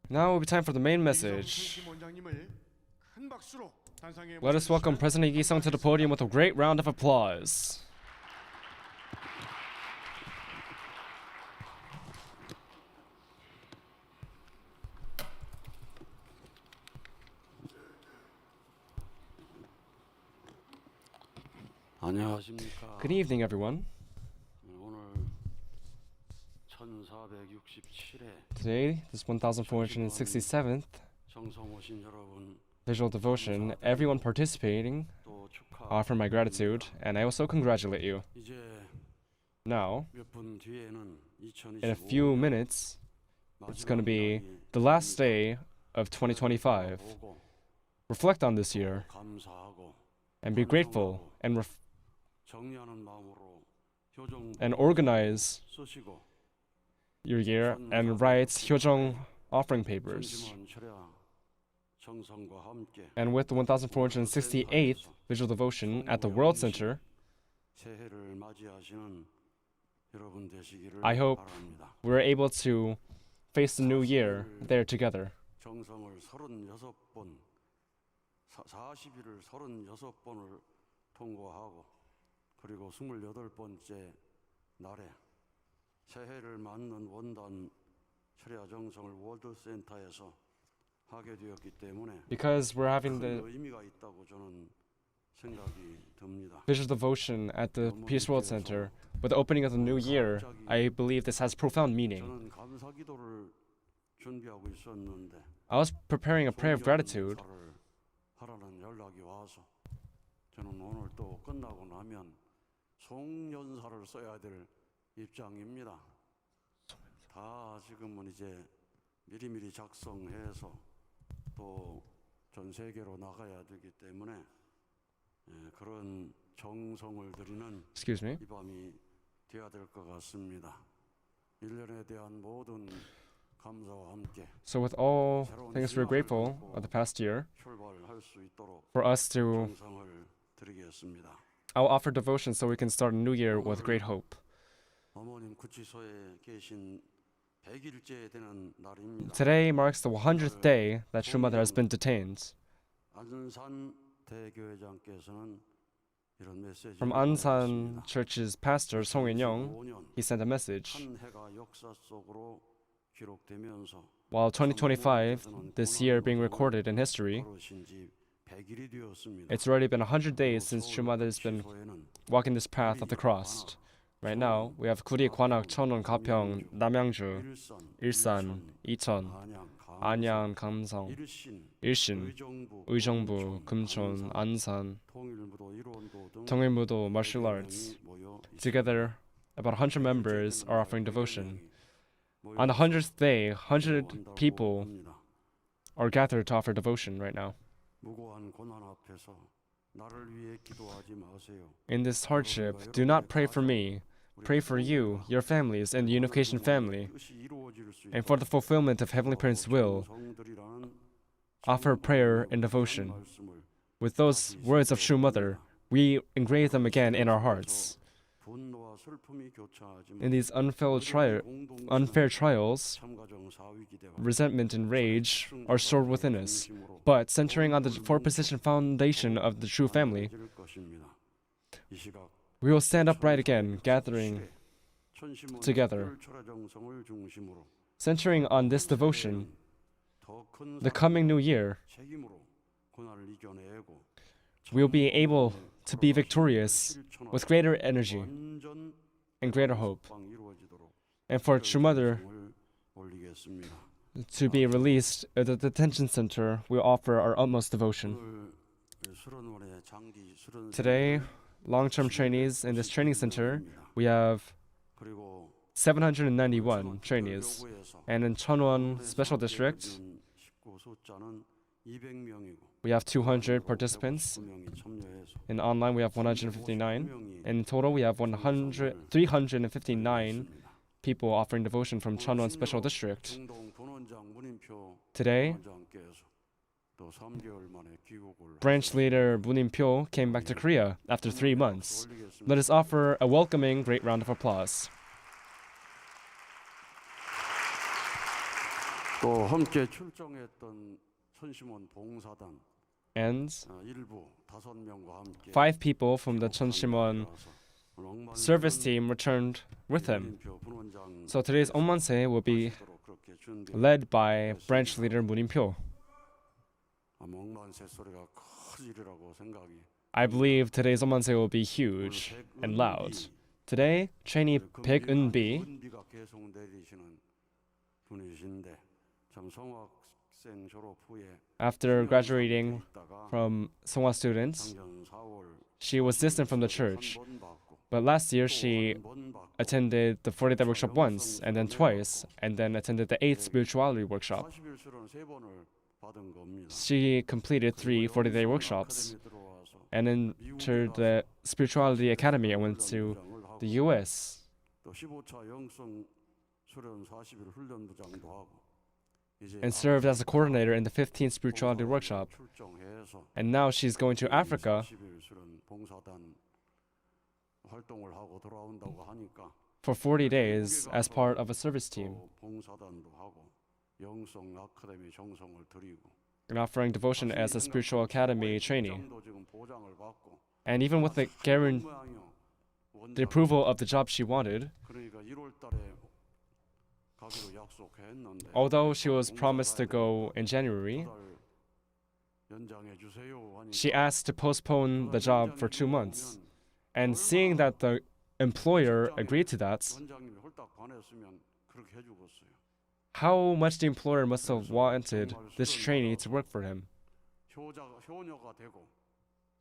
Now it will be time for the main message. Let us welcome President Lee-sung to the podium with a great round of applause. Good evening, everyone. Today, this 1467th visual devotion, everyone participating, offer my gratitude, and I also congratulate you. Now, in a few minutes, it's going to be the last day of 2025. Reflect on this year and be grateful and organize your year and write Hyojong offering papers. And with the 1468th visual devotion at the World Center, I hope we're able to face the new year there together. 그리고 28번째 날에 새해를 맞는 원단 철야 정성을 월드센터에서 하게 되었기 때문에 Because we're having the 의미가 있다고 저는 생각이 듭니다. visual devotion at the Peace World Center with the opening of the new year, I believe this has profound meaning. 저는 감사 기도를 준비하고 있었는데 I was preparing a prayer of gratitude. 하라는 연락이 와서 저는 오늘 또 끝나고 나면 송연사를 써야 될 입장입니다. 다 지금은 이제 미리미리 작성해서 또 전 세계로 나가야 되기 때문에 그런 정성을 들이는 이 밤이 되어야 될 것 같습니다. 1년에 대한 모든 감사와 함께 So with all things we're grateful of the past year, 출발할 수 있도록 for us to 정성을 드리겠습니다. I'll offer devotion so we can start a new year with great hope. 어머님 구치소에 계신 100일째 되는 날입니다. Today marks the 100th day that True Mother has been detained. 안산 대교회장께서는 이런 메시지 From Ansan Church's pastor, Song In-young, he sent a message. 한 해가 역사 속으로 기록되면서 While 2025, this year being recorded in history, it's already been 100 days since True Mother has been walking this path of the cross. Right now, we have 구리, 관악, 천원, 가평, 남양주, 일산, 이천, 안양, 감성, 일신, 의정부, 금촌, 안산, 통일무도, martial arts. Together, about 100 members are offering devotion. On the 100th day, 100 people are gathered to offer devotion right now. In this hardship, do not pray for me. Pray for you, your families, and the unification family. And for the fulfillment of Heavenly Parent's will, offer prayer and devotion. With those words of True Mother, we engrave them again in our hearts. In these unfair trials, resentment and rage are stored within us. But centering on the four-position foundation of the true family, we will stand upright again, gathering together. Centering on this devotion, the coming new year, we will be able to be victorious with greater energy and greater hope. And for True Mother to be released at the detention center, we offer our utmost devotion. Today, long-term trainees in this training center, we have 791 trainees. And in Cheonwon Special District, we have 200 participants. In online, we have 159. And in total, we have 359 people offering devotion from Cheonwon Special District. Today, branch leader Moon In-pyo came back to Korea after 3 months. Let us offer a welcoming great round of applause. 또 함께 출정했던 천심원 봉사단 and 일부 5명과 함께 5 people from the Cheonshim Won service team returned with him. So today's onmanse will be led by branch leader Moon In-pyo. I believe today's onmanse will be huge and loud. Today, trainee Baek Eun-bi, after graduating from Songhwa students, she was distant from the church. But last year, she attended the 40-day workshop once, and then twice, and then attended the 8th spirituality workshop. She completed 3 40-day workshops and entered the spirituality academy and went to the US. And served as a coordinator in the 15th spirituality workshop. And now she's going to Africa for 40 days as part of a service team and offering devotion as a spiritual academy trainee. And even with the approval of the job she wanted, although she was promised to go in January, she asked to postpone the job for 2 months. And seeing that the employer agreed to that, how much the employer must have wanted this trainee to work for him.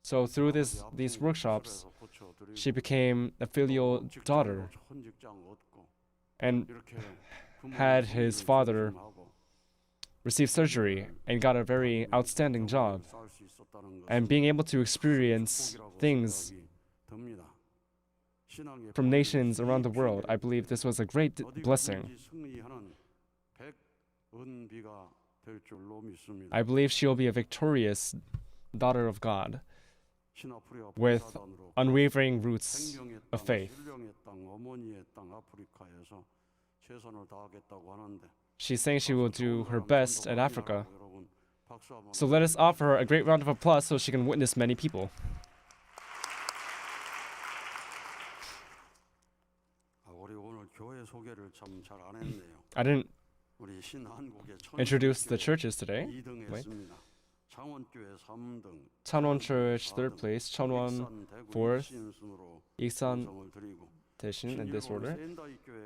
So through these workshops, she became a filial daughter and had his father receive surgery and got a very outstanding job. And being able to experience things from nations around the world, I believe this was a great blessing. I believe she will be a victorious daughter of God with unwavering roots of faith. She's saying she will do her best at Africa. So let us offer her a great round of applause so she can witness many people. I didn't introduce the churches today. Wait. Cheonwon Church, 3rd place. Cheonwon, 4th. Iksan, Daeshin, in this order.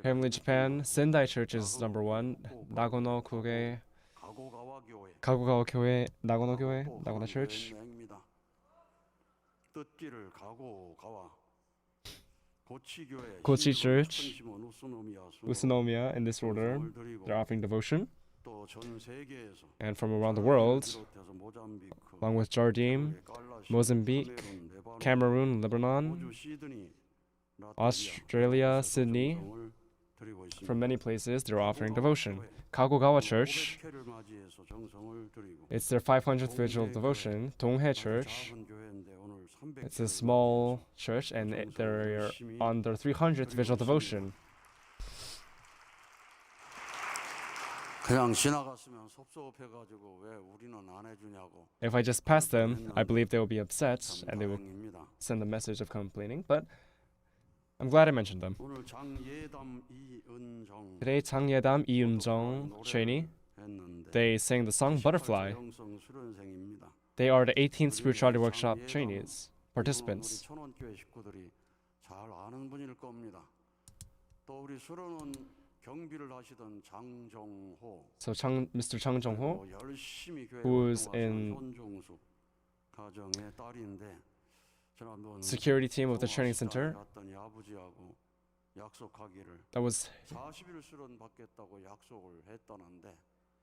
Heavenly Japan, Sendai Church is number 1. Nagono Kuge, Kagogawa Kyoe, Nagono Kyoe, Nagono Church. Kochi Church, Usunomiya, in this order. They're offering devotion. And from around the world, along with Jardim, Mozambique, Cameroon, Lebanon, Australia, Sydney, from many places, they're offering devotion. Kagogawa Church, it's their 500th vigil devotion. Donghae Church, it's a small church, and they're on their 300th vigil devotion. If I just pass them, I believe they will be upset and they will send a message of complaining, but I'm glad I mentioned them. Today, Chang Ye-dam, Lee Eun-jung trainee, they sang the song Butterfly. They are the 18th spirituality workshop trainees, participants. So Mr. Chang Jong-ho, who's in security team of the training center, that was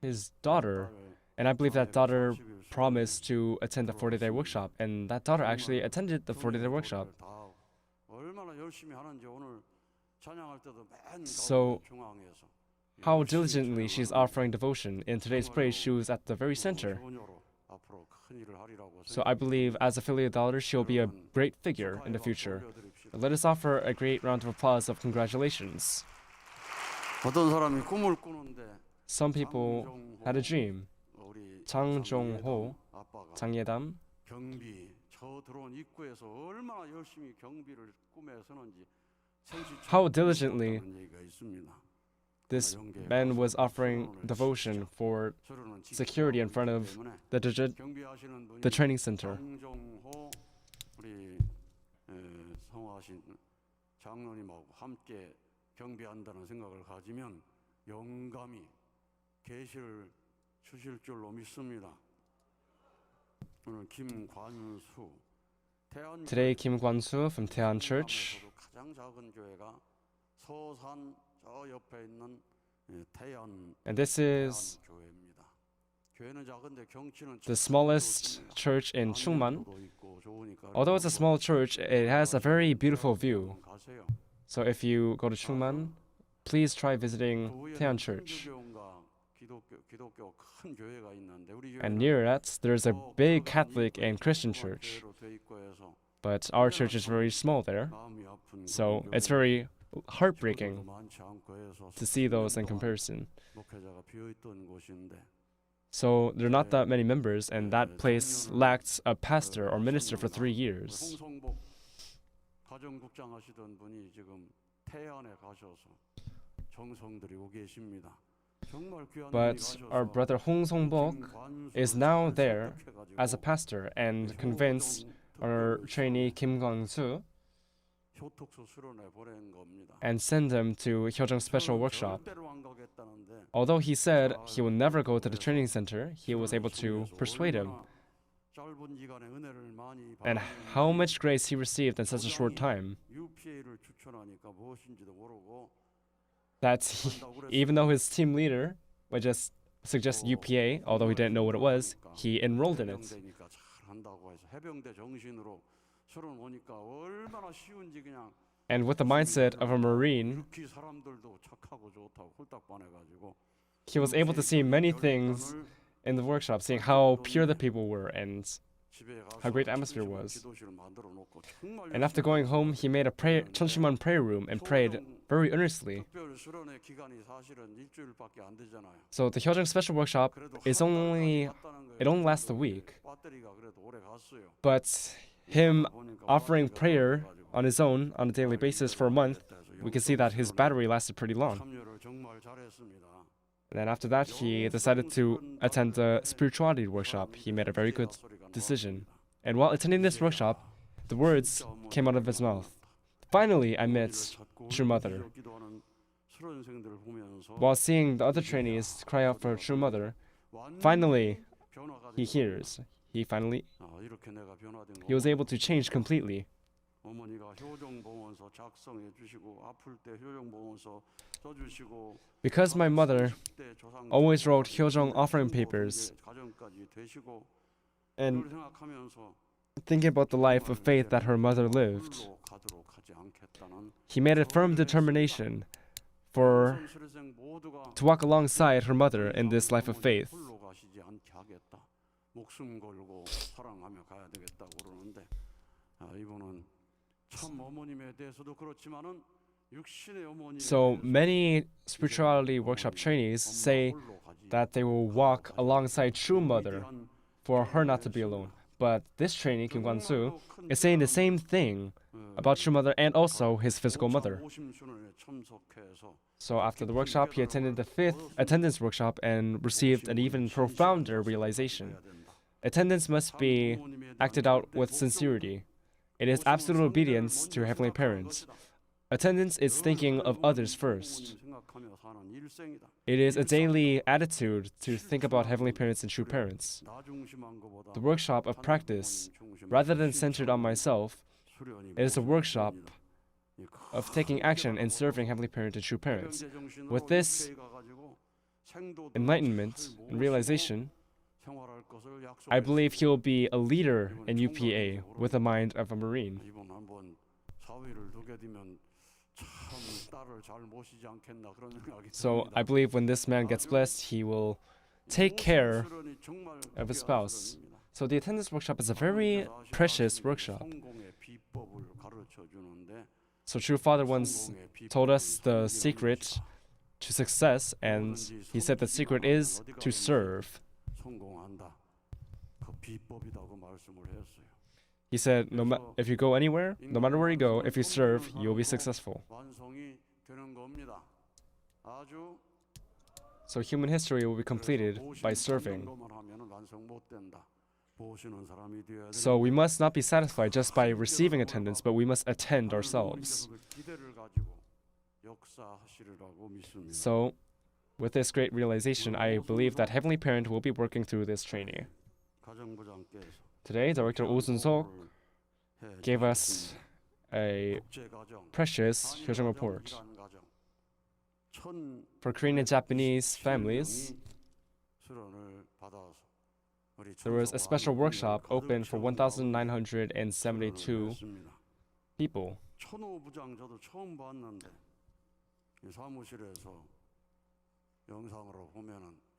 his daughter, and I believe that daughter promised to attend the 40-day workshop, and that daughter actually attended the 40-day workshop. So how diligently she's offering devotion. In today's praise, she was at the very center. So I believe as a filial daughter, she'll be a great figure in the future. Let us offer a great round of applause of congratulations. 어떤 사람이 꿈을 꾸는데 some people had a dream. 우리 장종호, 아빠가 장예담, 경비 저 들어온 입구에서 얼마나 열심히 경비를 꿈에 서는지 how diligently 얘기가 있습니다. this man was offering devotion for security in front of the training center. 장종호 우리 성화하신 장로님하고 함께 경비한다는 생각을 가지면 영감이 계시를 주실 줄로 믿습니다. 오늘 김관수 Today, Kim Kwan-soo from Taean Church. 가장 작은 교회가 서산 저 옆에 있는 태안 And this is 교회입니다. 교회는 작은데 경치는 the smallest church in Chungman. 강릉도도 있고 좋으니까 Although it's a small church, it has a very beautiful view. 가세요. So if you go to Chungman, please try visiting 그 Taean 위에는 Church. 천주교인가 기독교 큰 교회가 있는데 우리 And 교회는 near that, there's a 더 big 크던 Catholic 입구에 and Christian 조그만 church. 교회로 돼 있고 해서 But our church is very small there. 마음이 아픈 So 그런 it's 교회예요. very 교도도 heartbreaking 많지 않고 해서 to see those in 수년 동안 comparison. 목회자가 비어있던 곳인데 So there are not that many members, and that place lacked a pastor or minister for 3 years. 홍성복 가정국장 하시던 분이 지금 태안에 가셔서 정성 들이고 계십니다. 정말 귀한 분이 But 가셔서 our brother Hong Song-bok 김관수를 is now 잘 there 설득해가지고 as a pastor and convinced our trainee Kim Kwang-soo 효톡소 수련회 보낸 겁니다. and send him to Hyeojung Special Workshop. 절대로 안 가겠다는데 Although he said he will never go to the training center, he was able to persuade him. 짧은 기간에 은혜를 많이 And how much grace he received in such a short time, UPA를 추천하니까 무엇인지도 모르고 that even though his team leader would just suggest UPA, although he didn't know what it was, he enrolled in it. 해병대니까 잘 한다고 해서 해병대 정신으로 수련 오니까 얼마나 쉬운지 그냥 And with the mindset of a Marine, 루키 사람들도 착하고 좋다고 홀딱 반해가지고 he was able to see many things in the workshop, seeing how pure the people were and how great the atmosphere was. And after going home, he made a Cheonshim Won prayer room and prayed very earnestly. 특별 수련회 기간이 사실은 일주일밖에 안 되잖아요. So the Hyeojung Special Workshop is only lasts a week, 배터리가 그래도 오래 갔어요. but him offering prayer on his own on a daily basis for a month, we can see that his battery lasted pretty long. 참여를 정말 잘했습니다. And then after that, he decided to attend the spirituality workshop. He made a very good decision. And while attending this workshop, the words came out of his mouth. Finally, I met True Mother. While seeing the other trainees cry out for True Mother, finally, he hears. He was able to change completely. 어머니가 효정보험서 작성해 주시고 아플 때 효정보험서 써 주시고 Because my mother always wrote Hyeojung offering papers, 가정까지 되시고 and 그걸 생각하면서 thinking about the life of faith that her mother lived, 홀로 가도록 하지 않겠다는 he made a firm determination 수련생 모두가 to walk alongside her mother in this life of faith. 홀로 가시지 않게 하겠다. 목숨 걸고 사랑하며 가야 되겠다고 그러는데 이분은 참 어머님에 대해서도 그렇지만은 육신의 어머니. So many spirituality workshop trainees say that they will walk alongside True Mother for her not to be alone. But this trainee, Kim Kwan-soo, is saying the same thing about True Mother and also his physical mother. So after the workshop, he attended the 5th attendance workshop and received an even profounder realization. Attendance must be acted out with sincerity. It is absolute obedience to Heavenly Parents. Attendance is thinking of others first. It is a daily attitude to think about Heavenly Parents and true parents. The workshop of practice, rather than centered on myself, it is a workshop of taking action and serving Heavenly Parents and true parents. With this enlightenment and realization, I believe he will be a leader in UPA with the mind of a Marine. So I believe when this man gets blessed, he will take care of his spouse. So the attendance workshop is a very precious workshop. So True Father once told us the secret to success, and he said the secret is to serve. 성공한다. 그 비법이라고 말씀을 했어요. He said, if you go anywhere, no matter where you go, if you serve, you'll be successful. 완성이 되는 겁니다. 아주 So human history will be completed by serving. So we must not be satisfied just by receiving attendance, but we must attend ourselves. So, with this great realization, I believe that Heavenly Parent will be working through this training. Today, Director Oh Sun-sok gave us a precious Cheonshim report. For Korean and Japanese families, there was a special workshop open for 1,972 people.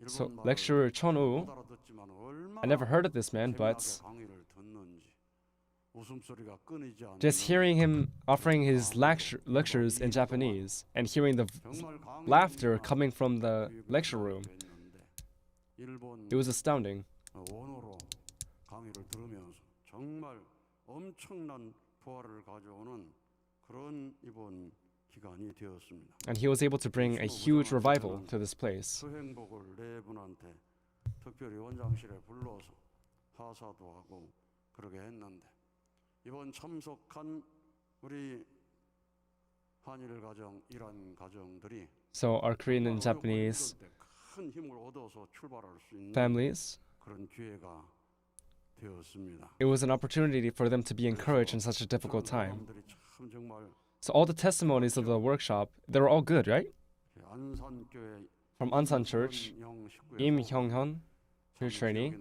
So, lecturer Cheon-woo, I never heard of this man, but just hearing him offering his lectures in Japanese and hearing the laughter coming from the lecture room, it was astounding. And he was able to bring a huge revival to this place. 이번 참석한 우리 한일 가정, 이란 가정들이 So our Korean and Japanese 큰 힘을 얻어서 출발할 수 있는 families, 그런 기회가 되었습니다. it was an opportunity for them to be encouraged in such a difficult time. So all the testimonies of the workshop, they were all good, right? From Ansan Church, Im Hyung-hyun, your trainee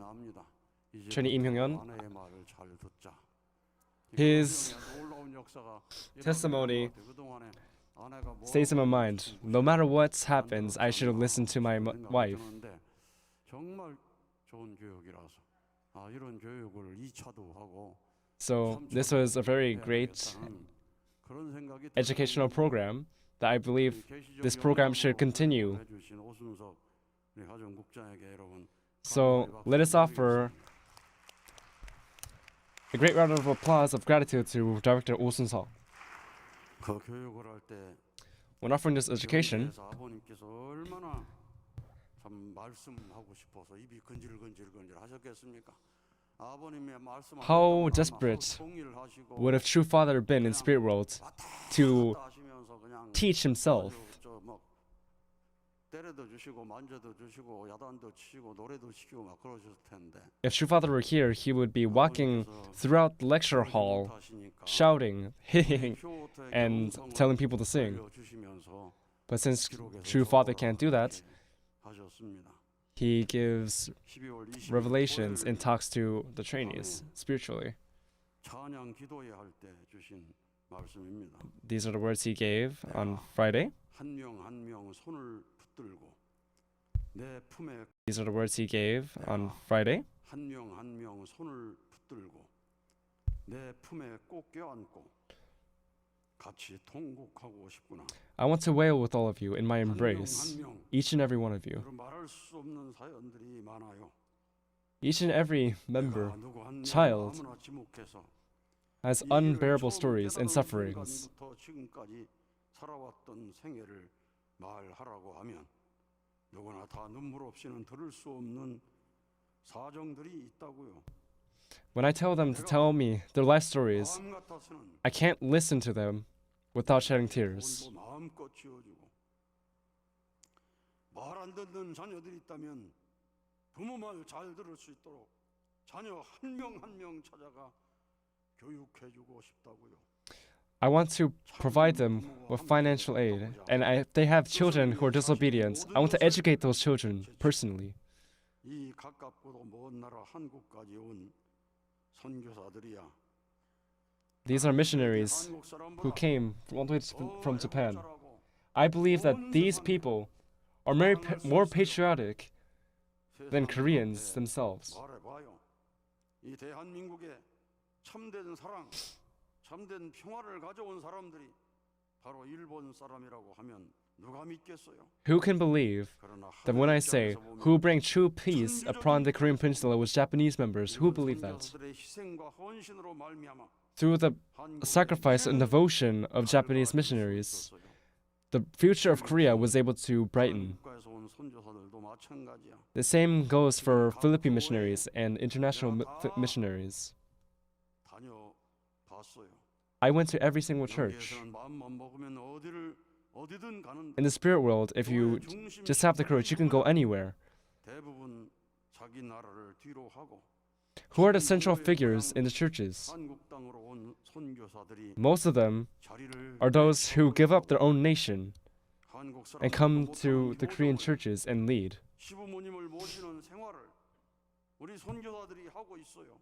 Im Hyung-hyun, his testimony stays in my mind. No matter what happens, I should listen to my wife. So this was a very great educational program that I believe this program should continue. So let us offer a great round of applause of gratitude to Director Oh Sun-sok. When offering this education, how desperate would a true father have been in spirit world to teach himself? If true father were here, he would be walking throughout the lecture hall, shouting, hitting, and telling people to sing. But since true father can't do that, he gives revelations and talks to the trainees spiritually. These are the words he gave on Friday. These are the words he gave on Friday. I want to wail with all of you in my embrace, each and every one of you. Each and every member, child, has unbearable stories and sufferings. When I tell them to tell me their life stories, I can't listen to them without shedding tears. I want to provide them with financial aid, and if they have children who are disobedient, I want to educate those children personally. These are missionaries who came all the way from Japan. I believe that these people are more patriotic than Koreans themselves. 참된 평화를 가져온 사람들이 바로 일본 사람이라고 하면 누가 믿겠어요? Who can believe 그러나 that when I 하늘 say, 입장에서 보면 who will bring true peace upon the Korean Peninsula with Japanese members, who believe that? 선교사들의 희생과 헌신으로 말미암아 Through the 한국의 sacrifice and 미래는 devotion of Japanese 밝아질 수 missionaries, 있었어요. the future of Korea was able to brighten. 다른 국가에서 온 선교사들도 마찬가지야. The same goes for Philippine missionaries and international missionaries. 다녀봤어요. I went to every single church. 여기에서는 마음만 먹으면 어디든 가는데 In the spirit world, if you just have the courage, you can go anywhere. 대부분 자기 나라를 뒤로 하고 Who are the central figures in the churches? 한국 땅으로 온 선교사들이 Most of them 자리를 are those who give up their own nation 한국 and 사람들도 come 못하는 to the Korean 효도를 churches and lead. 시부모님을 모시는 생활을 우리 선교사들이 하고 있어요.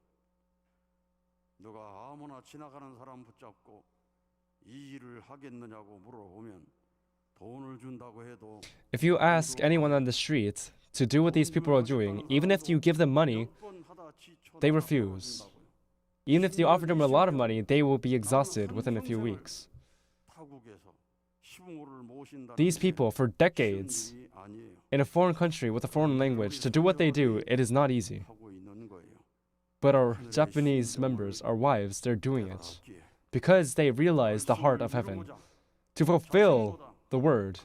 누가 아무나 지나가는 사람 붙잡고 이 일을 하겠느냐고 물어보면 돈을 준다고 해도 If you ask anyone on the street to do what these people are doing, even if you give them money, they refuse. Even if you offer them a lot of money, they will be exhausted within a few weeks. These people, for decades, in a foreign country with a foreign language, to do what they do, it is not easy. But our Japanese members, our wives, they're doing it because they realize the heart of heaven, to fulfill the word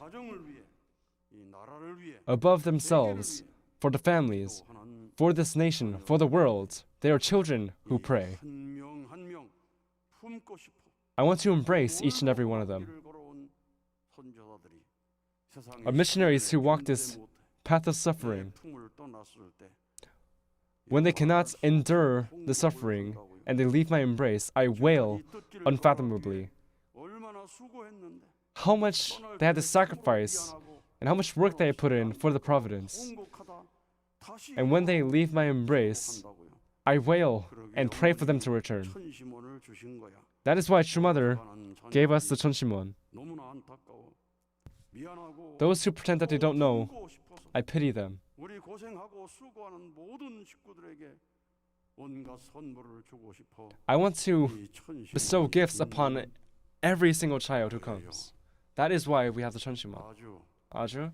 above themselves, for the families, for this nation, for the world. They are children who pray. I want to embrace each and every one of them. Our missionaries who walk this path of suffering, when they cannot endure the suffering and they leave my embrace, I wail unfathomably. How much they had to sacrifice and how much work they put in for the providence. And when they leave my embrace, I wail and pray for them to return. That is why True Mother gave us the Cheonshim Won. Those who pretend that they don't know, I pity them. I want to bestow gifts upon every single child who comes. That is why we have the Cheonshim Won. 아주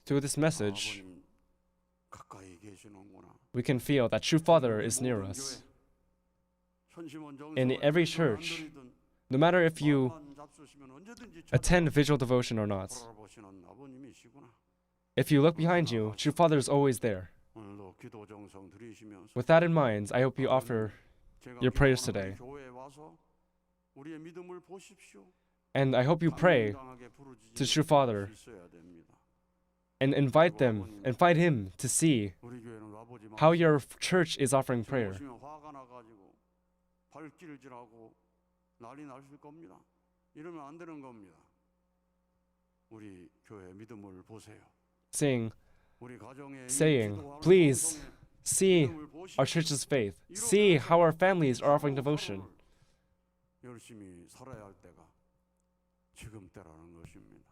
through this message, we can feel that True Father is near us. In every church, no matter if you attend visual devotion or not, if you look behind you, True Father is always there. With that in mind, I hope you offer your prayers today. And I hope you pray to True Father and invite him to see how your church is offering prayer. Saying, please see our church's faith. See how our families are offering devotion.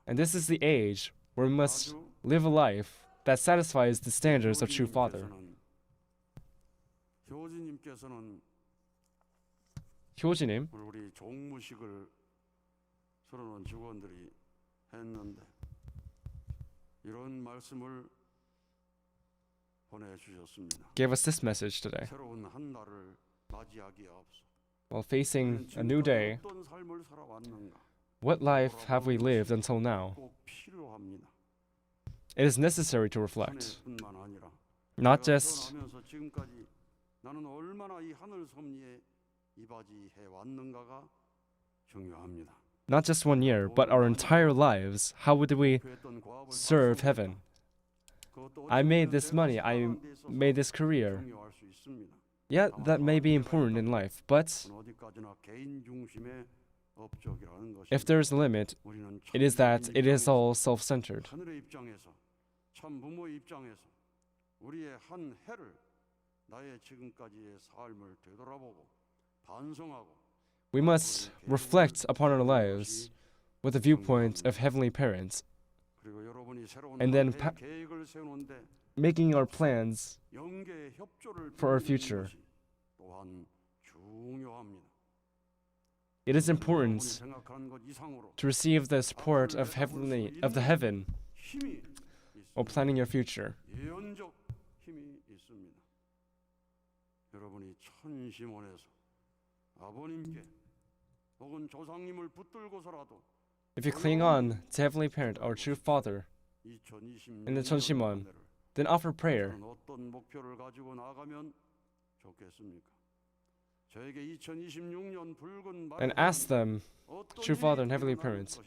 And this is the age where we must live a life that satisfies the standards of True Father. 효진님, 우리 종무식을 서러운 직원들이 했는데 이런 말씀을 보내주셨습니다. gave us this message today. 새로운 한 날을 맞이하기에 앞서 While facing a new day, 어떤 삶을 살아왔는가? what life have we lived until now? 꼭 필요합니다. It is necessary to reflect. 뿐만 아니라 Not just 태어나면서 지금까지 나는 얼마나 이 하늘 섭리에 이바지해 왔는가가 중요합니다. not just 1 year, but our entire lives. How would we serve heaven? I made this money, I made this career. 중요할 수 있습니다. Yeah, that may be important in life, but 어디까지나 개인 중심의 업적이라는 것이 if there's a limit, 우리는 it is that it is all self-centered. 하늘의 입장에서 참 부모의 입장에서 우리의 한 해를 나의 지금까지의 삶을 되돌아보고 반성하고 We must reflect upon our lives with the viewpoint of heavenly parents, 그리고 여러분이 새로운 and then 한 해의 계획을 세우는데 making our plans 영계의 협조를 for our 빌리는 future. 것이 또한 중요합니다. it is important to receive the support of the heaven while planning your future. 예언적 힘이 있습니다. 여러분이 천심원에서 아버님께 혹은 조상님을 붙들고서라도 If you cling on to Heavenly Parent, our true Father, in the Cheonshim Won, then offer prayer 어떤 목표를 가지고 나가면 좋겠습니까? 저에게 2026년 붉은 and ask them, true Father and Heavenly Parent,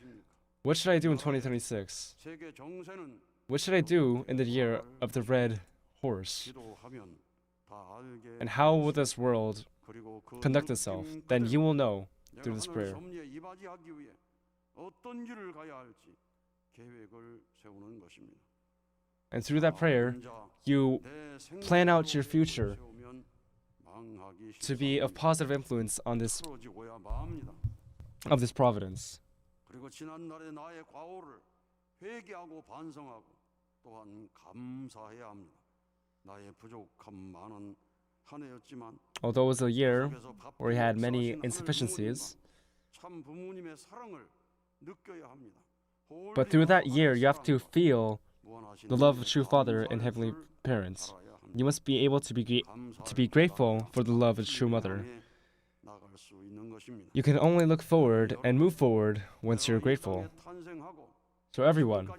what should I do in 2026? 세계 정세는 What should I do in the year of the red horse? 기도하면 다 알게 And how will this world 그리고 그 conduct itself? Then you will know through this prayer. 섭리에 이바지하기 위해 어떤 길을 가야 할지 계획을 세우는 것입니다. And through that prayer, you plan out your future to be of positive influence on this providence. 그리고 지난날의 나의 과오를 회개하고 반성하고 또한 감사해야 합니다. 나의 부족함 많은 한 해였지만 Although it was a year where we had many insufficiencies, 참 부모님의 사랑을 느껴야 합니다. but through that year, you have to feel the love of true Father and Heavenly Parents. You must be able to be grateful for the love of true Mother. You can only look forward and move forward once you're grateful. So everyone,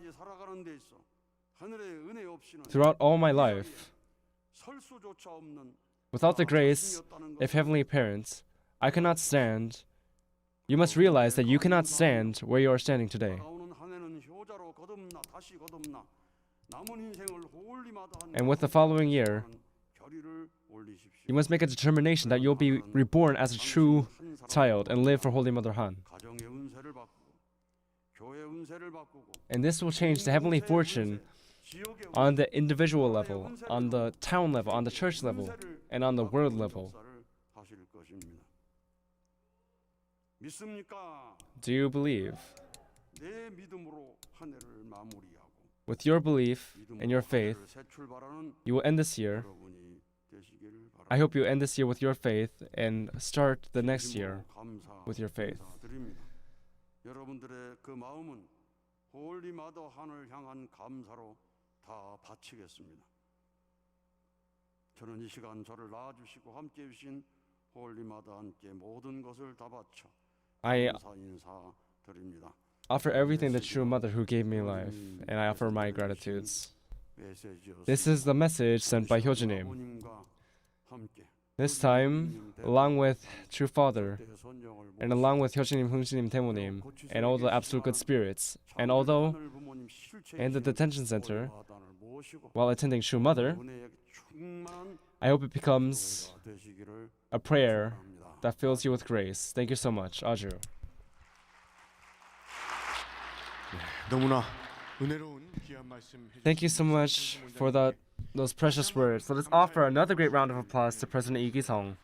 throughout all my life, without the grace of Heavenly Parents, I cannot stand. You must realize that you cannot stand where you are standing today. And with the following year, you must make a determination that you'll be reborn as a true child and live for Holy Mother Han. And this will change the heavenly fortune on the individual level, on the town level, on the church level, and on the world level. Do you believe? With your belief and your faith, you will end this year. I hope you end this year with your faith and start the next year with your faith. 여러분들의 그 마음은 홀리 마더 한을 향한 감사로 다 바치겠습니다. 저는 이 시간 저를 낳아주시고 함께해 주신 홀리 마더 한께 모든 것을 다 바쳐 감사 인사 드립니다. Offer everything the true Mother who gave me life, and I offer my gratitudes. This is the message sent by Hyojinim. This time, along with True Father, and along with Hyojinim, Hungshinim, Temonim, and all the absolute good spirits, and although in the detention center, while attending True Mother, I hope it becomes a prayer that fills you with grace. Thank you so much. Aju. Thank you so much for those precious words. Let us offer another great round of applause to President Lee Gi-sung.